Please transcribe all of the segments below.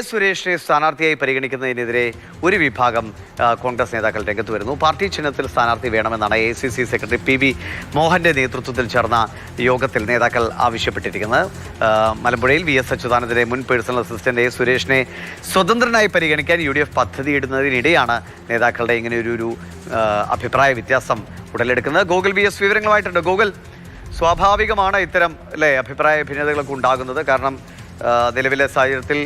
സുരേഷിനെ സ്ഥാനാർത്ഥിയായി പരിഗണിക്കുന്നതിനെതിരെ ഒരു വിഭാഗം കോൺഗ്രസ് നേതാക്കൾ രംഗത്ത് വരുന്നു. പാർട്ടി ചിഹ്നത്തിൽ സ്ഥാനാർത്ഥി വേണമെന്നാണ് AICC സെക്രട്ടറി PV മോഹന്റെ നേതൃത്വത്തിൽ ചേർന്ന യോഗത്തിൽ നേതാക്കൾ ആവശ്യപ്പെട്ടിരിക്കുന്നത്. മലമ്പുഴയിൽ VS അച്യുതാനന്ദന്റെ മുൻ പേഴ്സണൽ അസിസ്റ്റന്റ് സുരേഷിനെ സ്വതന്ത്രനായി പരിഗണിക്കാൻ UDF പദ്ധതിയിടുന്നതിനിടെയാണ് നേതാക്കളുടെ ഇങ്ങനെ ഒരു അഭിപ്രായ വ്യത്യാസം ഉടലെടുക്കുന്നത്. ഗോകുൽ VS വിവരങ്ങളുമായിട്ടുണ്ട്. ഗോകുൽ, സ്വാഭാവികമാണ് ഇത്തരം അഭിപ്രായ ഭിന്നതകളൊക്കെ ഉണ്ടാകുന്നത്. കാരണം നിലവിലെ സാഹചര്യത്തിൽ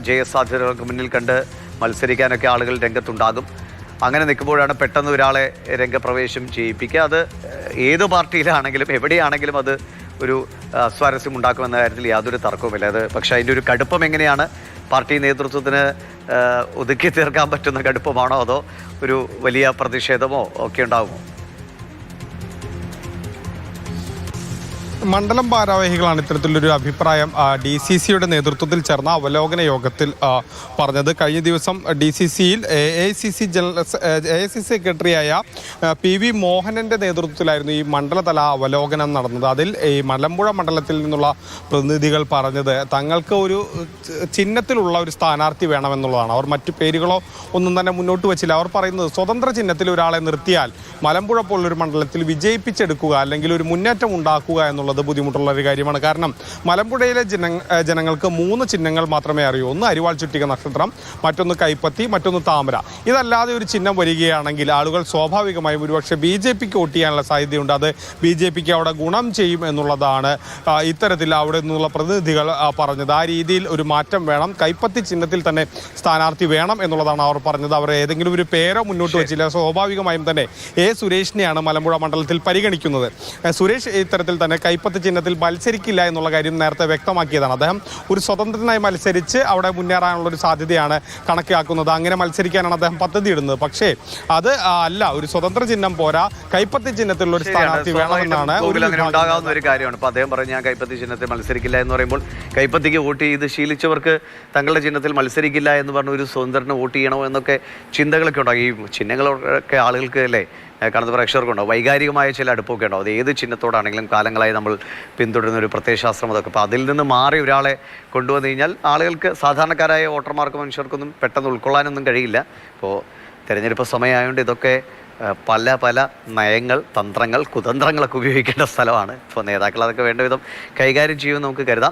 ജയസാധ്യതകൾക്ക് മുന്നിൽ കണ്ട് മത്സരിക്കാനൊക്കെ ആളുകൾ രംഗത്തുണ്ടാകും. അങ്ങനെ നിൽക്കുമ്പോഴാണ് പെട്ടെന്ന് ഒരാളെ രംഗപ്രവേശം ചെയ്യിപ്പിക്കുക. അത് ഏത് പാർട്ടിയിലാണെങ്കിലും എവിടെയാണെങ്കിലും അത് ഒരു സ്വാരസ്യം ഉണ്ടാക്കുമെന്ന കാര്യത്തിൽ യാതൊരു തർക്കവുമില്ല. അത് പക്ഷേ അതിൻ്റെ ഒരു കടുപ്പം എങ്ങനെയാണ്? പാർട്ടി നേതൃത്വത്തിന് ഒതുക്കി തീർക്കാൻ പറ്റുന്ന കടുപ്പമാണോ, അതോ ഒരു വലിയ പ്രതിഷേധമോ ഒക്കെ ഉണ്ടാകുമോ? മണ്ഡലം ഭാരവാഹികളാണ് ഇത്തരത്തിലൊരു അഭിപ്രായം DCCയുടെ നേതൃത്വത്തിൽ ചേർന്ന അവലോകന യോഗത്തിൽ പറഞ്ഞത്. കഴിഞ്ഞ ദിവസം DCCയിൽ AICC സെക്രട്ടറിയായ PV മോഹനന്റെ നേതൃത്വത്തിലായിരുന്നു ഈ മണ്ഡലതല അവലോകനം നടന്നത്. അതിൽ ഈ മലമ്പുഴ മണ്ഡലത്തിൽ നിന്നുള്ള പ്രതിനിധികൾ പറഞ്ഞത് തങ്ങൾക്ക് ഒരു ചിഹ്നത്തിലുള്ള ഒരു സ്ഥാനാർത്ഥി വേണമെന്നുള്ളതാണ്. അവർ മറ്റു പേരുകളോ ഒന്നും തന്നെ മുന്നോട്ട് വെച്ചില്ല. അവർ പറയുന്നത് സ്വതന്ത്ര ചിഹ്നത്തിൽ ഒരാളെ നിർത്തിയാൽ മലമ്പുഴ പോലൊരു മണ്ഡലത്തിൽ വിജയിപ്പിച്ചെടുക്കുക അല്ലെങ്കിൽ ഒരു മുന്നേറ്റം ഉണ്ടാക്കുക എന്നുള്ളത് ബുദ്ധിമുട്ടുള്ള ഒരു കാര്യമാണ്. കാരണം മലമ്പുഴയിലെ ജനങ്ങൾക്ക് 3 ചിഹ്നങ്ങൾ മാത്രമേ അറിയൂ. ഒന്ന് അരിവാൾ ചുറ്റിക നക്ഷത്രം, മറ്റൊന്ന് കൈപ്പത്തി, മറ്റൊന്ന് താമര. ഇതല്ലാതെ ഒരു ചിഹ്നം വരികയാണെങ്കിൽ ആളുകൾ സ്വാഭാവികമായും ഒരുപക്ഷെ BJPക്ക് വോട്ട് ചെയ്യാനുള്ള സാധ്യതയുണ്ട്. അത് BJPക്ക് അവിടെ ഗുണം ചെയ്യും എന്നുള്ളതാണ് ഇത്തരത്തിൽ അവിടെ നിന്നുള്ള പ്രതിനിധികൾ പറഞ്ഞത്. ആ രീതിയിൽ ഒരു മാറ്റം വേണം, കൈപ്പത്തി ചിഹ്നത്തിൽ തന്നെ സ്ഥാനാർത്ഥി വേണം എന്നുള്ളതാണ് അവർ പറഞ്ഞത്. അവർ ഏതെങ്കിലും ഒരു പേരോ മുന്നോട്ട് വെച്ചില്ല. സ്വാഭാവികമായും തന്നെ സുരേഷിനെയാണ് മലമ്പുഴ മണ്ഡലത്തിൽ പരിഗണിക്കുന്നത്. സുരേഷ് ഇത്തരത്തിൽ തന്നെ കൈപ്പത്തി ചിഹ്നത്തിൽ മത്സരിക്കില്ല എന്നുള്ള കാര്യം നേരത്തെ വ്യക്തമാക്കിയതാണ്. അദ്ദേഹം ഒരു സ്വതന്ത്രനായി മത്സരിച്ച് അവിടെ മുന്നേറാനുള്ളൊരു സാധ്യതയാണ് കണക്കാക്കുന്നത്. അങ്ങനെ മത്സരിക്കാനാണ് അദ്ദേഹം പദ്ധതി ഇടുന്നത്. പക്ഷേ അത് അല്ല, ഒരു സ്വതന്ത്ര ചിഹ്നം പോരാ, കൈപ്പത്തി ചിഹ്നത്തിലുള്ള ഒരു സ്ഥാനാർത്ഥി വേണമെന്നാണ് ഉണ്ടാകാവുന്ന ഒരു കാര്യമാണ്. ഇപ്പൊ അദ്ദേഹം പറഞ്ഞു ഞാൻ കൈപ്പത്തി ചിഹ്നത്തിൽ മത്സരിക്കില്ല എന്ന് പറയുമ്പോൾ കൈപ്പത്തിക്ക് വോട്ട് ചെയ്ത് ശീലിച്ചവർക്ക് തങ്ങളുടെ ചിഹ്നത്തിൽ മത്സരിക്കില്ല എന്ന് പറഞ്ഞ ഒരു സ്വതന്ത്രന് വോട്ട് ചെയ്യണോ എന്നൊക്കെ ചിന്തകളൊക്കെ ഉണ്ടാകും. ഈ ചിഹ്നങ്ങളൊക്കെ ആളുകൾക്ക് കാണുന്ന പ്രേക്ഷകർക്കുണ്ടാവും വൈകാരികമായ ചില അടുപ്പൊക്കെ ഉണ്ടാവും. അത് ഏത് ചിഹ്നത്തോടാണെങ്കിലും കാലങ്ങളായി നമ്മൾ പിന്തുടരുന്ന ഒരു പ്രത്യയശാസ്ത്രം അതൊക്കെ. അപ്പോൾ അതിൽ നിന്ന് മാറി ഒരാളെ കൊണ്ടുവന്നു കഴിഞ്ഞാൽ ആളുകൾക്ക്, സാധാരണക്കാരായ വോട്ടർമാർക്ക്, മനുഷ്യർക്കൊന്നും പെട്ടെന്ന് ഉൾക്കൊള്ളാനൊന്നും കഴിയില്ല. ഇപ്പോൾ തെരഞ്ഞെടുപ്പ് സമയമായതുകൊണ്ട് ഇതൊക്കെ പല നയങ്ങൾ, തന്ത്രങ്ങൾ, കുതന്ത്രങ്ങളൊക്കെ ഉപയോഗിക്കേണ്ട സ്ഥലമാണ്. ഇപ്പോൾ നേതാക്കൾ അതൊക്കെ വേണ്ട വിധം കൈകാര്യം ചെയ്യുമെന്ന് നമുക്ക് കരുതാം.